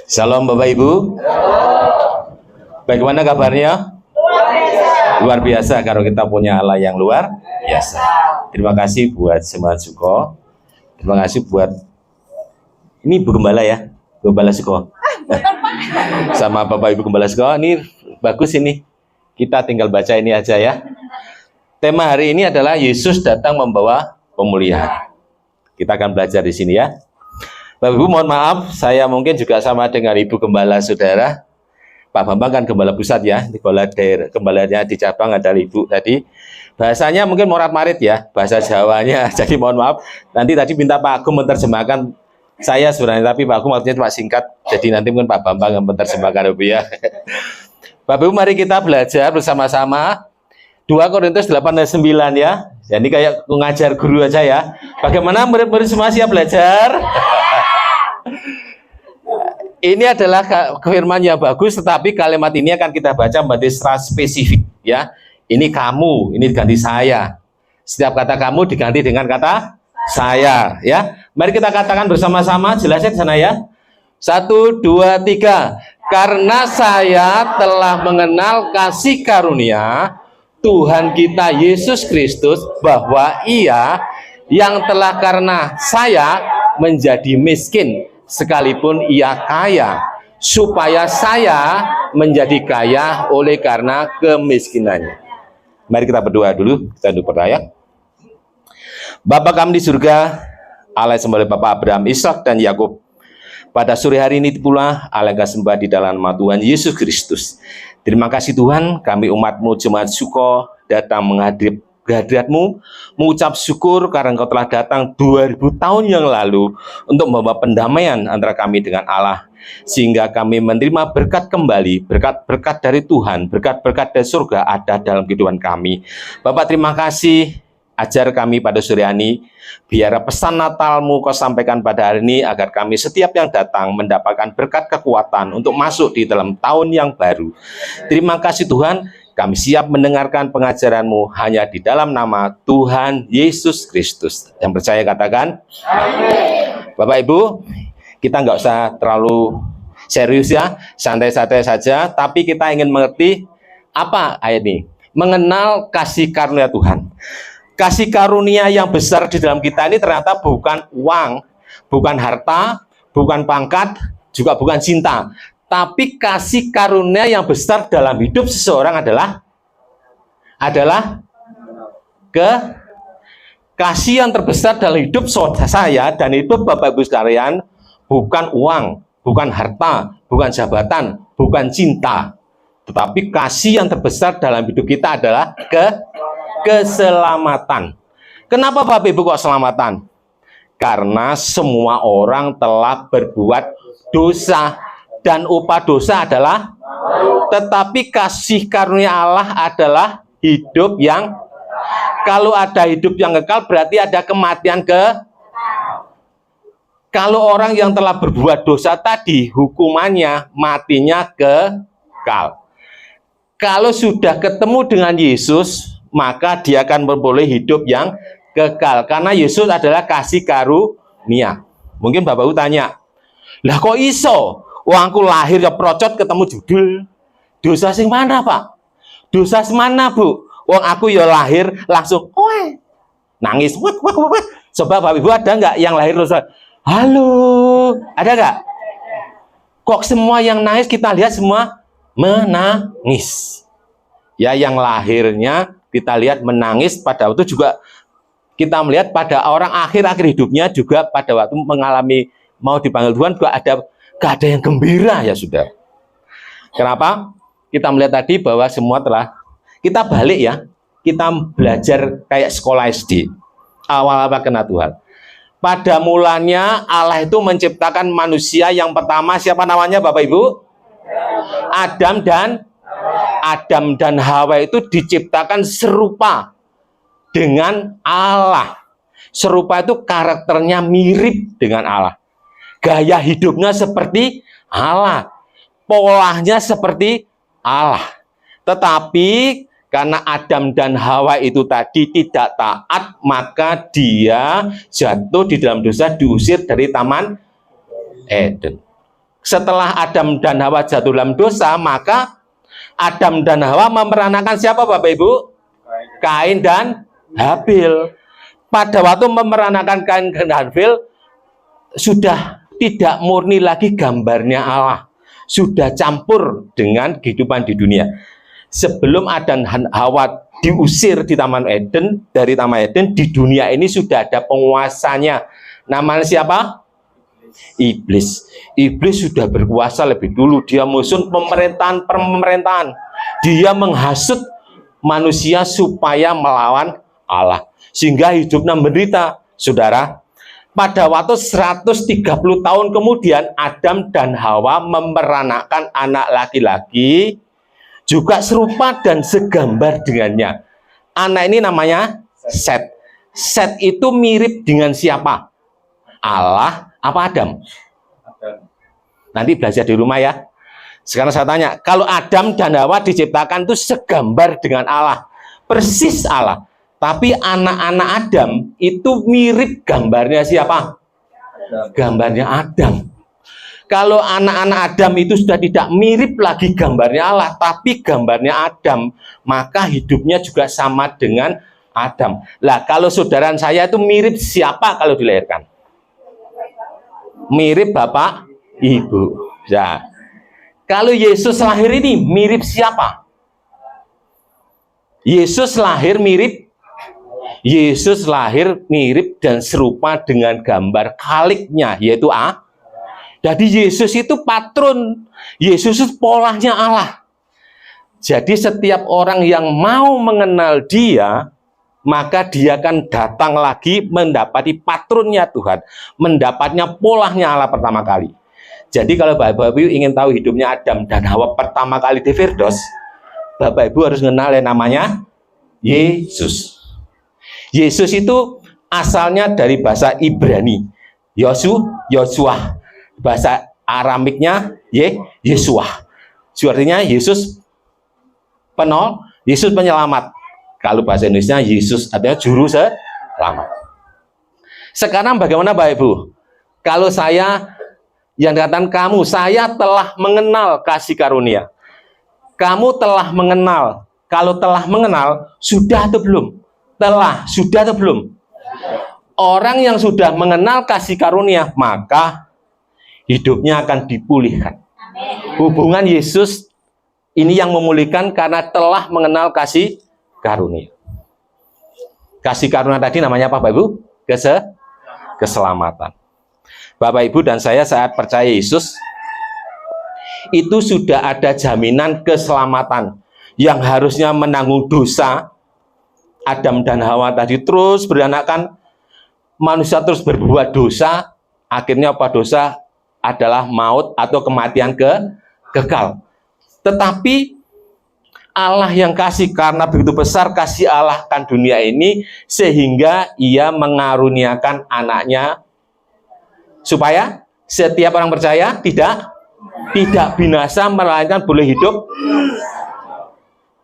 Shalom Bapak Ibu. Bagaimana kabarnya? Luar biasa kalau kita punya Allah yang luar biasa. Terima kasih buat Jemaat Suko. Terima kasih buat ini Bu Gembala ya, Gembala Suko. Sama Bapak Ibu Gembala Suko. Ini bagus ini. Kita tinggal baca ini aja ya. Tema hari ini adalah Yesus datang membawa pemulihan. Kita akan belajar di sini ya. Bapak Ibu mohon maaf, saya mungkin juga sama dengan Ibu Gembala Saudara. Pak Bambang kan Gembala Pusat ya, gembalanya di cabang adalah Ibu tadi. Bahasanya mungkin morat-marit ya, bahasa Jawanya. Jadi mohon maaf, nanti tadi minta Pak Agung menerjemahkan saya sebenarnya, tapi Pak Agung maksudnya cuma singkat. Jadi nanti mungkin Pak Bambang yang menerjemahkan Ibu ya. Bapak Ibu mari kita belajar bersama-sama 2 Korintus 8 ayat 9 ya. Jadi kayak mengajar guru aja ya. Bagaimana murid-murid semua siap belajar? Ini adalah firman yang bagus, tetapi kalimat ini akan kita baca menjadi secara spesifik ya. Ini kamu, ini diganti saya. Setiap kata kamu diganti dengan kata saya ya. Mari kita katakan bersama-sama, jelasnya di sana ya. 1, 2, 3. Karena saya telah mengenal kasih karunia Tuhan kita Yesus Kristus, bahwa Ia yang telah karena saya menjadi miskin sekalipun Ia kaya, supaya saya menjadi kaya oleh karena kemiskinannya. Mari kita berdoa dulu, kita berdoa. Bapa kami di surga, Allah yang sembah Bapa Abraham, Ishak dan Yakub, pada sore hari ini pula Allah yang sembah di dalam nama Tuhan Yesus Kristus. Terima kasih Tuhan, kami umat-Mu Jemaat Suko datang menghadap kehadirat-Mu, mengucap syukur karena Engkau telah datang 2000 tahun yang lalu untuk membawa pendamaian antara kami dengan Allah, sehingga kami menerima berkat kembali, berkat-berkat dari Tuhan, berkat-berkat dari surga ada dalam kehidupan kami. Bapak terima kasih, ajar kami pada sore ini, biar pesan Natal-Mu Kau sampaikan pada hari ini, agar kami setiap yang datang mendapatkan berkat kekuatan untuk masuk di dalam tahun yang baru. Terima kasih Tuhan, kami siap mendengarkan pengajaran-Mu hanya di dalam nama Tuhan Yesus Kristus. Yang percaya katakan amin. Bapak Ibu, kita nggak usah terlalu serius ya, santai-santai saja, tapi kita ingin mengerti apa ayat ini, mengenal kasih karunia Tuhan. Kasih karunia yang besar di dalam kita ini ternyata bukan uang, bukan harta, bukan pangkat, juga bukan cinta. Tapi kasih karunia yang besar dalam hidup seseorang adalah kasih yang terbesar dalam hidup saya dan hidup Bapak Ibu sekalian, bukan uang, bukan harta, bukan jabatan, bukan cinta. Tetapi kasih yang terbesar dalam hidup kita adalah keselamatan. Kenapa Bapak Ibu kok selamatan? Karena semua orang telah berbuat dosa dan upah dosa adalah maut. Tetapi kasih karunia Allah adalah hidup yang, kalau ada hidup yang kekal berarti ada kematian Kalau orang yang telah berbuat dosa tadi hukumannya matinya kekal. Kalau sudah ketemu dengan Yesus, maka dia akan memperoleh hidup yang kekal, karena Yesus adalah kasih karunia. Mungkin Bapak Ibu tanya, lah kok iso? Wah, aku lahir ya procot ketemu judul. Dosa sing mana Pak? Dosa mana Bu? Wong aku ya lahir langsung nangis. Coba Bapak Ibu ada nggak yang lahir terus? Halo, ada nggak? Kok semua yang nangis kita lihat semua menangis? Ya, yang lahirnya kita lihat menangis, pada waktu juga kita melihat pada orang akhir-akhir hidupnya juga pada waktu mengalami mau dipanggil Tuhan juga gak ada yang gembira ya sudah. Kenapa? Kita melihat tadi bahwa semua telah, kita balik ya, kita belajar kayak sekolah SD. Awal-awal kenal Tuhan. Pada mulanya Allah itu menciptakan manusia yang pertama, siapa namanya Bapak Ibu? Adam dan Hawa itu diciptakan serupa dengan Allah. Serupa itu karakternya mirip dengan Allah. Gaya hidupnya seperti Allah, polanya seperti Allah. Tetapi karena Adam dan Hawa itu tadi tidak taat, maka dia jatuh di dalam dosa, diusir dari Taman Eden. setelah Adam dan Hawa jatuh dalam dosa, maka Adam dan Hawa memeranakan siapa Bapak Ibu? Kain dan Habil. Pada waktu memeranakan Kain dan Habil, sudah tidak murni lagi gambarnya Allah, sudah campur dengan kehidupan di dunia. Sebelum Adam dan Hawa diusir di Taman Eden, dari Taman Eden, di dunia ini sudah ada penguasanya. Namanya siapa? Iblis. Iblis sudah berkuasa lebih dulu. Dia musuh pemerintahan. Dia menghasut manusia supaya melawan Allah, sehingga hidupnya menderita. Saudara, pada waktu 130 tahun kemudian, Adam dan Hawa memeranakan anak laki-laki, juga serupa dan segambar dengannya. Anak ini namanya Set. Set itu mirip dengan siapa? Allah apa Adam? Nanti belajar di rumah ya. Sekarang saya tanya, kalau Adam dan Hawa diciptakan itu segambar dengan Allah, persis Allah. Tapi anak-anak Adam itu mirip gambarnya siapa? Gambarnya Adam. Kalau anak-anak Adam itu sudah tidak mirip lagi gambarnya Allah, tapi gambarnya Adam, maka hidupnya juga sama dengan Adam. Lah, kalau saudara saya itu mirip siapa kalau dilahirkan? Mirip Bapak, Ibu. Ya. Kalau Yesus lahir ini mirip siapa? Yesus lahir mirip dan serupa dengan gambar Khaliknya, yaitu A. Jadi Yesus itu patron, Yesus itu polanya Allah. Jadi setiap orang yang mau mengenal dia, maka dia akan datang lagi mendapati patronnya Tuhan, mendapatnya polanya Allah pertama kali. Jadi kalau Bapak Ibu ingin tahu hidupnya Adam dan Hawa pertama kali di Firdaus, Bapak Ibu harus mengenal yang namanya Yesus. Yesus itu asalnya dari bahasa Ibrani, Yosua. Bahasa Aramiknya Yesua. Artinya Yesus Yesus penyelamat. Kalau bahasa Indonesia Yesus artinya juru selamat. Sekarang bagaimana Bapak Ibu? Kalau saya yang dikatakan kamu, saya telah mengenal kasih karunia. Kamu telah mengenal. Kalau telah mengenal, sudah atau belum? Sudah atau belum? Orang yang sudah mengenal kasih karunia, maka hidupnya akan dipulihkan. Hubungan Yesus ini yang memulihkan karena telah mengenal kasih karunia. Kasih karunia tadi namanya apa Bapak Ibu? Keselamatan. Bapak Ibu dan saya saat percaya Yesus, itu sudah ada jaminan keselamatan. Yang harusnya menanggung dosa, Adam dan Hawa tadi terus beranakan, manusia terus berbuat dosa, akhirnya apa dosa? Adalah maut atau kematian kekal. Tetapi Allah yang kasih, karena begitu besar kasih Allah kan dunia ini, sehingga ia mengaruniakan anaknya supaya setiap orang percaya tidak binasa, melainkan boleh hidup.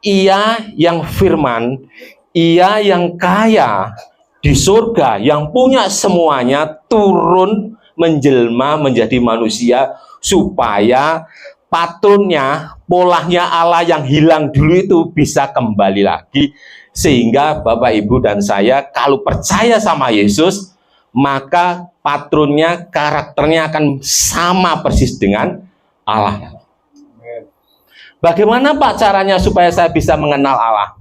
Ia yang firman, ia yang kaya di surga, yang punya semuanya, turun menjelma menjadi manusia supaya patronnya, polanya Allah yang hilang dulu itu bisa kembali lagi. Sehingga Bapak Ibu dan saya kalau percaya sama Yesus, maka patronnya, karakternya akan sama persis dengan Allah. Bagaimana Pak caranya supaya saya bisa mengenal Allah?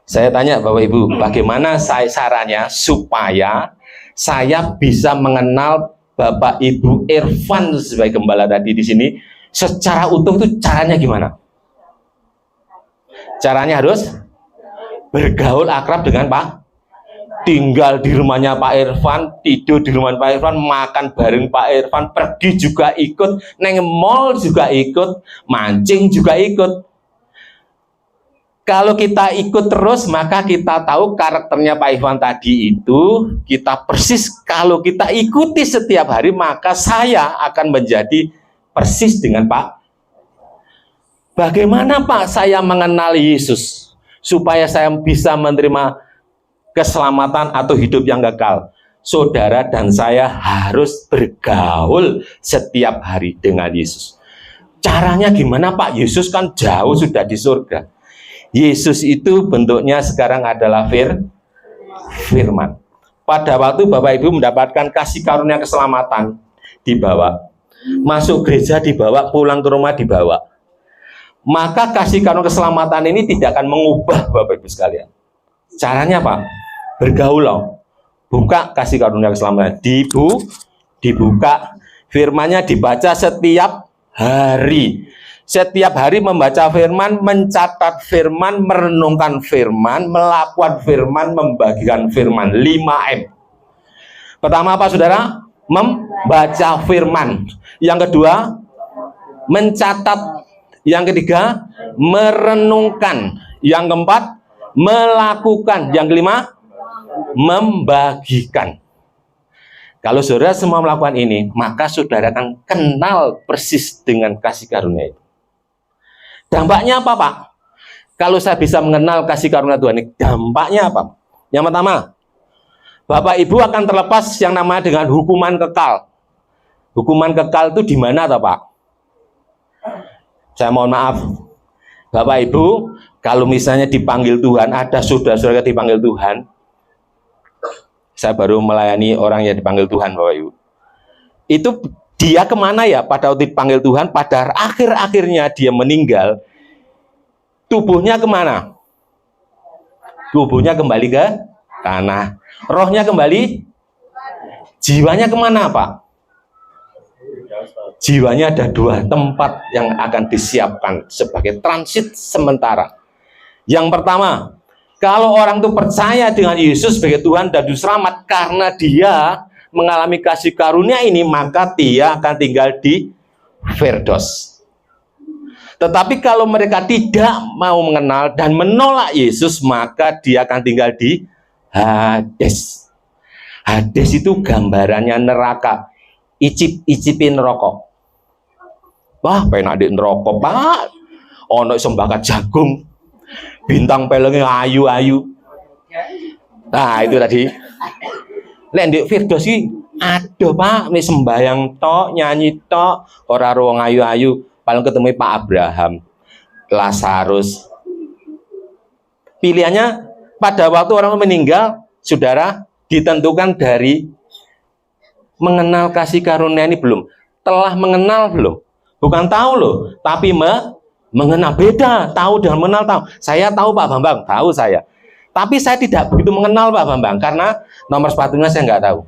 Saya tanya Bapak Ibu, bagaimana caranya supaya saya bisa mengenal Bapak Ibu Irfan sebagai gembala tadi di sini secara utuh, itu caranya gimana? Caranya harus bergaul akrab dengan Pak, tinggal di rumahnya Pak Irfan, tidur di rumah Pak Irfan, makan bareng Pak Irfan, pergi juga ikut, neng mall juga ikut, mancing juga ikut. Kalau kita ikut terus, maka kita tahu karakternya Pak Irfan tadi itu, kita persis. Kalau kita ikuti setiap hari, maka saya akan menjadi persis dengan Pak. Bagaimana Pak saya mengenal Yesus supaya saya bisa menerima keselamatan atau hidup yang kekal? saudara dan saya harus bergaul setiap hari dengan Yesus. Caranya gimana Pak? Yesus kan jauh sudah di surga. Yesus itu bentuknya sekarang adalah firman. Pada waktu Bapak Ibu mendapatkan kasih karunia keselamatan, dibawa. Masuk gereja dibawa, pulang ke rumah dibawa. Maka kasih karunia keselamatan ini tidak akan mengubah Bapak Ibu sekalian. Caranya apa? Bergaul loh. Buka kasih karunia keselamatan, dibuka, firmannya dibaca setiap hari. Setiap hari membaca firman, mencatat firman, merenungkan firman, melakukan firman, membagikan firman. 5M. Pertama apa saudara? Membaca firman. Yang kedua, mencatat. Yang ketiga, merenungkan. Yang keempat, melakukan. Yang kelima, membagikan. Kalau saudara semua melakukan ini, maka saudara akan kenal persis dengan kasih karunia itu. Dampaknya apa Pak? Kalau saya bisa mengenal kasih karunia Tuhan ini, dampaknya apa? Yang pertama, Bapak Ibu akan terlepas yang namanya dengan hukuman kekal. Hukuman kekal itu di mana toh Pak? Saya mohon maaf, Bapak Ibu, kalau misalnya dipanggil Tuhan, ada saudara-saudara dipanggil Tuhan. Saya baru melayani orang yang dipanggil Tuhan, Bapak Ibu. Itu dia kemana ya pada waktu dipanggil Tuhan? Pada akhir-akhirnya dia meninggal. Tubuhnya kemana? Tubuhnya kembali ke tanah. Rohnya kembali. Jiwanya kemana Pak? Jiwanya ada 2 tempat yang akan disiapkan sebagai transit sementara. Yang pertama, kalau orang itu percaya dengan Yesus sebagai Tuhan dan Juru Selamat, karena dia mengalami kasih karunia ini, maka dia akan tinggal di Firdaus. Tetapi kalau mereka tidak mau mengenal dan menolak Yesus, maka dia akan tinggal di Hades. Hades itu gambarannya neraka. Icip-icipin rokok. Wah, penak di neraka, Pak. Ono sembakat jagung. Bintang pelengnya ayu-ayu. Nah, itu tadi. Lek ndek Firdaus iki aduh Pak, wis sembayang tok, nyanyi tok, ora ruang ayu-ayu, paling ketemu Pak Abraham, Lazarus. Pilihannya pada waktu orang meninggal, saudara, ditentukan dari mengenal kasih karunia ini belum. Telah mengenal belum? Bukan tahu loh, tapi mengenal. Beda, tahu dan mengenal tahu. Saya tahu Pak Bambang, tahu saya. Tapi saya tidak begitu mengenal Pak Bambang, karena nomor sepatunya saya nggak tahu.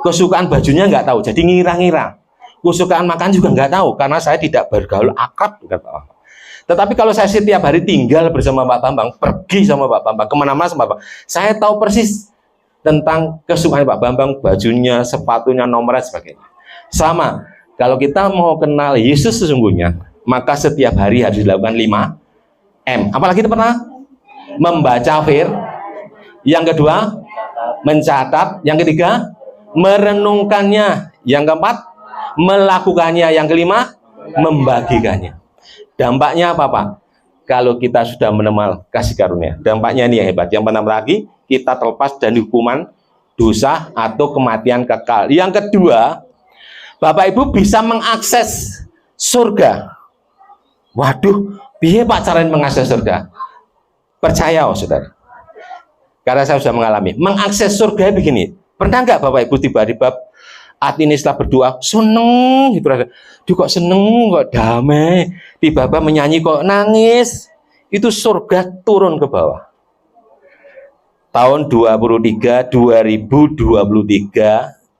Kesukaan bajunya nggak tahu, jadi ngira-ngira. Kesukaan makan juga nggak tahu, karena saya tidak bergaul akrab dengan Pak Bambang. Tetapi kalau saya setiap hari tinggal bersama Pak Bambang, pergi sama Pak Bambang, kemana-mana sama Pak Bambang, saya tahu persis tentang kesukaan Pak Bambang, bajunya, sepatunya, nomornya, sebagainya. Sama, kalau kita mau kenal Yesus sesungguhnya, maka setiap hari harus dilakukan 5M. Apalagi itu pernah? Membaca yang kedua, mencatat, yang ketiga, merenungkannya, yang keempat, melakukannya, yang kelima, membagikannya. Dampaknya apa Pak? Kalau kita sudah mengenal kasih karunia, dampaknya ini yang hebat. Yang pertama lagi, kita terlepas dari hukuman dosa atau kematian kekal. Yang kedua, Bapak Ibu bisa mengakses surga. Waduh, piye Pak caranya mengakses surga? Percaya oh saudara, karena saya sudah mengalami. Mengakses surga begini. Pernah nggak Bapak Ibu tiba-tiba hati ini setelah berdoa seneng gitu, duh kok seneng, kok damai, tiba-tiba menyanyi kok nangis. Itu surga turun ke bawah. Tahun 2023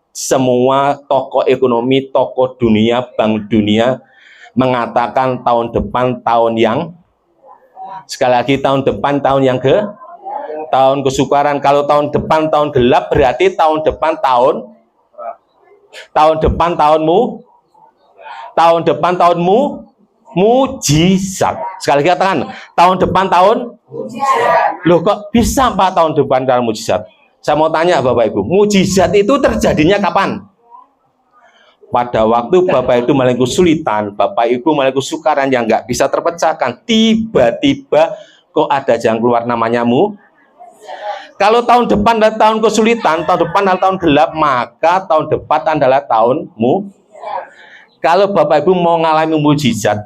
semua tokoh ekonomi, tokoh dunia, bank dunia mengatakan tahun depan tahun yang, sekali lagi tahun depan tahun yang tahun kesukaran. Kalau tahun depan tahun gelap, berarti tahun depan tahun tahunmu mujizat. Sekali lagi katakan, tahun depan tahun mujizat. Loh kok bisa Pak tahun depan tahun mujizat? Saya mau tanya Bapak Ibu, mujizat itu terjadinya kapan? Pada waktu Bapak itu mengalami kesulitan, Bapak Ibu mengalami kesukaran yang nggak bisa terpecahkan, tiba-tiba kok ada jalan keluar namanya Kalau tahun depan adalah tahun kesulitan, tahun depan adalah tahun gelap, maka tahun depan adalah tahunmu. Kalau Bapak Ibu mau mengalami mujizat,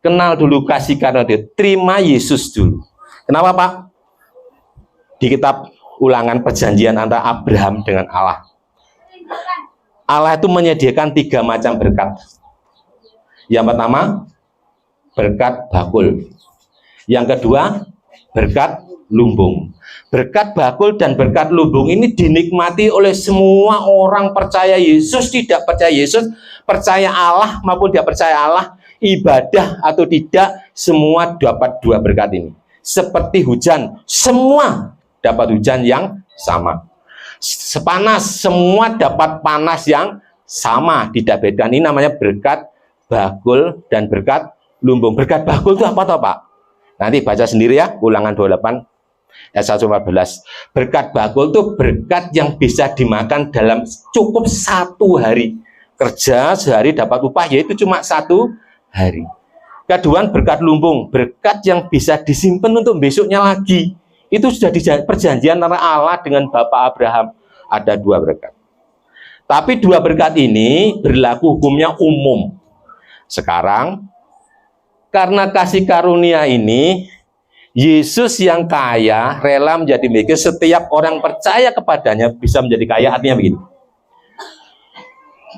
kenal dulu kasih karunia Dia, terima Yesus dulu. Kenapa Pak? Di kitab Ulangan perjanjian antara Abraham dengan Allah. Allah itu menyediakan 3 macam berkat. Yang pertama, berkat bakul. Yang kedua, berkat lumbung. Berkat bakul dan berkat lumbung ini dinikmati oleh semua orang percaya Yesus, tidak percaya Yesus, percaya Allah maupun tidak percaya Allah, ibadah atau tidak, semua dapat 2 berkat ini. Seperti hujan, semua dapat hujan yang sama. Sepanas, semua dapat panas yang sama, tidak beda. Ini namanya berkat bakul dan berkat lumbung. Berkat bakul itu apa toh Pak? Nanti baca sendiri ya, Ulangan 28 ayat 1-14. Berkat bakul itu berkat yang bisa dimakan dalam cukup 1 hari. Kerja sehari dapat upah, yaitu cuma 1 hari. Kedua, berkat lumbung, berkat yang bisa disimpan untuk besoknya lagi. Itu sudah perjanjian antara Allah dengan Bapak Abraham. Ada 2 berkat. Tapi 2 berkat ini berlaku hukumnya umum. Sekarang, karena kasih karunia ini, Yesus yang kaya rela menjadi miskin, setiap orang percaya kepadanya bisa menjadi kaya. Artinya begini.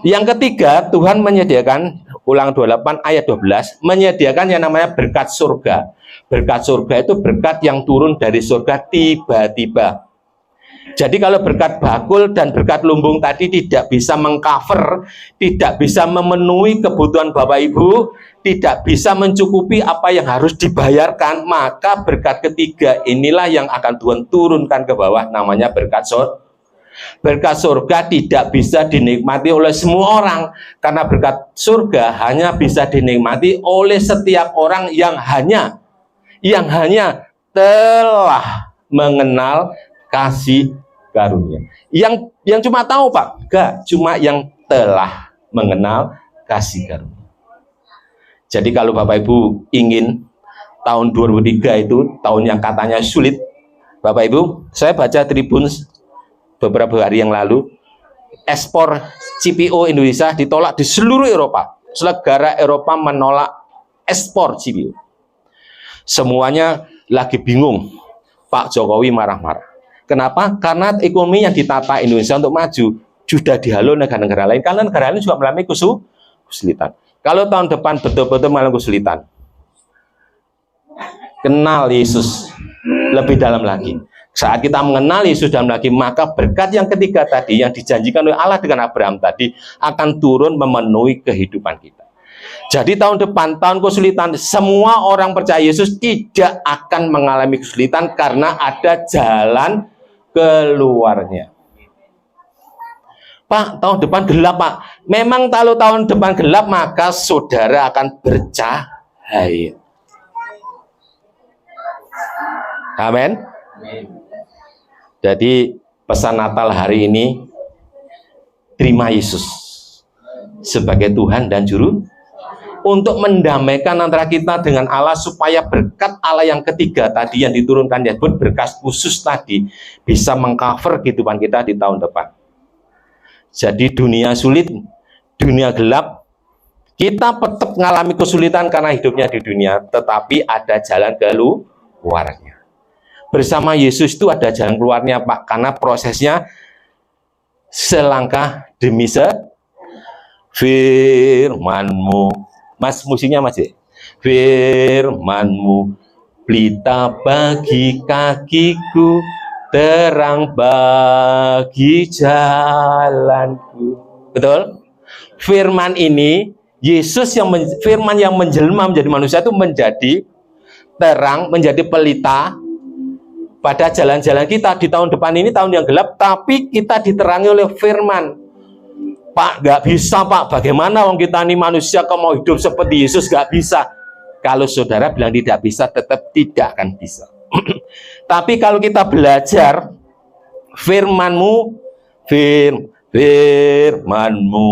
Yang ketiga, Tuhan menyediakan, Ulangan 28 ayat 12, menyediakan yang namanya berkat surga. Berkat surga itu berkat yang turun dari surga tiba-tiba. Jadi kalau berkat bakul dan berkat lumbung tadi tidak bisa mengcover, tidak bisa memenuhi kebutuhan Bapak Ibu, tidak bisa mencukupi apa yang harus dibayarkan, maka berkat ketiga inilah yang akan Tuhan turunkan ke bawah, namanya berkat surga. Berkat surga tidak bisa dinikmati oleh semua orang, karena berkat surga hanya bisa dinikmati oleh setiap orang yang hanya telah mengenal kasih karunia. Yang cuma tahu Pak, enggak, cuma yang telah mengenal kasih karunia. Jadi kalau Bapak Ibu ingin tahun 2003 itu tahun yang katanya sulit, Bapak Ibu, saya baca Tribun beberapa hari yang lalu, ekspor CPO Indonesia ditolak di seluruh Eropa. Negara Eropa menolak ekspor CPO. Semuanya lagi bingung. Pak Jokowi marah-marah. Kenapa? Karena ekonomi yang ditata Indonesia untuk maju sudah dihalau negara-negara lain. Karena negara lain juga mengalami kesulitan. Kalau tahun depan betul-betul mengalami kesulitan, kenal Yesus lebih dalam lagi. Saat kita mengenal Yesus dalam lagi, maka berkat yang ketiga tadi yang dijanjikan oleh Allah dengan Abraham tadi akan turun memenuhi kehidupan kita. Jadi tahun depan, tahun kesulitan, semua orang percaya Yesus tidak akan mengalami kesulitan karena ada jalan keluarnya. Pak, tahun depan gelap Pak. Memang kalau tahun depan gelap, maka saudara akan bercahaya. Amin. Jadi pesan Natal hari ini, terima Yesus sebagai Tuhan dan Juru, untuk mendamaikan antara kita dengan Allah, supaya berkat Allah yang ketiga tadi yang diturunkan, yaitu berkat khusus tadi, bisa mengcover kehidupan kita di tahun depan. Jadi dunia sulit, dunia gelap, kita tetap mengalami kesulitan karena hidupnya di dunia, tetapi ada jalan keluarnya. Bersama Yesus itu ada jalan keluarnya Pak, karena prosesnya selangkah demi firman-Mu. Mas, musiknya Mas ya? Firman-Mu, pelita bagi kakiku, terang bagi jalanku. Betul? Firman ini, Yesus yang firman yang menjelma menjadi manusia itu menjadi terang, menjadi pelita pada jalan-jalan kita di tahun depan ini, tahun yang gelap, tapi kita diterangi oleh firman. Pak, nggak bisa Pak, bagaimana wong kita ini manusia kok mau hidup seperti Yesus? Nggak bisa. Kalau saudara bilang tidak bisa, tetap tidak akan bisa. Tapi kalau kita belajar firman-Mu, firman-Mu,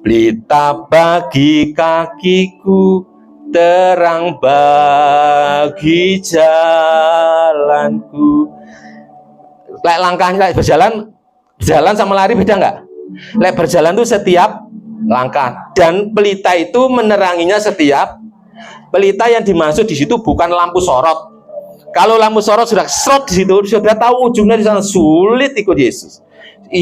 pelita bagi kakiku, terang bagi jalanku. Lek langkahnya berjalan sama lari beda nggak? Lek berjalan itu setiap langkah, dan pelita itu meneranginya setiap. Pelita yang dimaksud di situ bukan lampu sorot. Kalau lampu sorot sudah serot di situ, sudah tahu ujungnya di sana. Sulit ikut Yesus,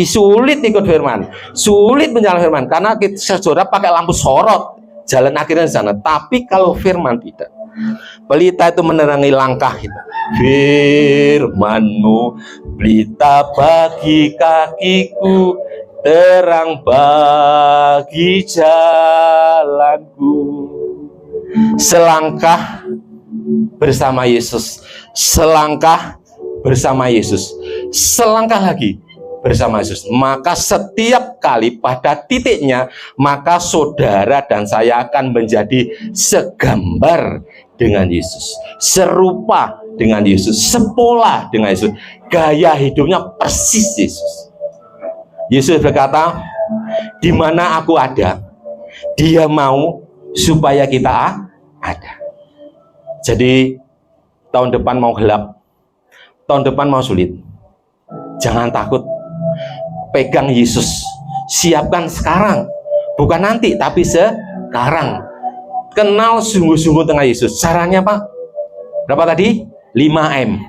sulit ikut firman, sulit menjalankan firman, karena kita saudara pakai lampu sorot, jalan akhirnya di sana. Tapi kalau firman tidak, pelita itu menerangi langkah kita. Firman-Mu pelita bagi kakiku, terang bagi jalanku. Selangkah bersama Yesus, selangkah bersama Yesus, selangkah lagi bersama Yesus. Maka setiap kali pada titiknya, maka saudara dan saya akan menjadi segambar dengan Yesus, serupa dengan Yesus, sepola dengan Yesus. Gaya hidupnya persis Yesus. Yesus berkata, di mana aku ada, Dia mau supaya kita ada. Jadi tahun depan mau gelap, tahun depan mau sulit, jangan takut. Pegang Yesus, siapkan sekarang, bukan nanti tapi sekarang. Kenal sungguh-sungguh dengan Yesus. Caranya apa? Berapa tadi? 5M.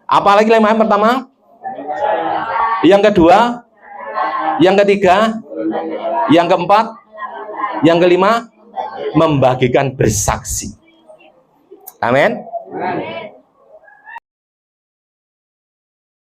Apalagi 5M pertama? Yang kedua? Yang ketiga? Yang keempat? Yang kelima? Membagikan bersaksi. Amin.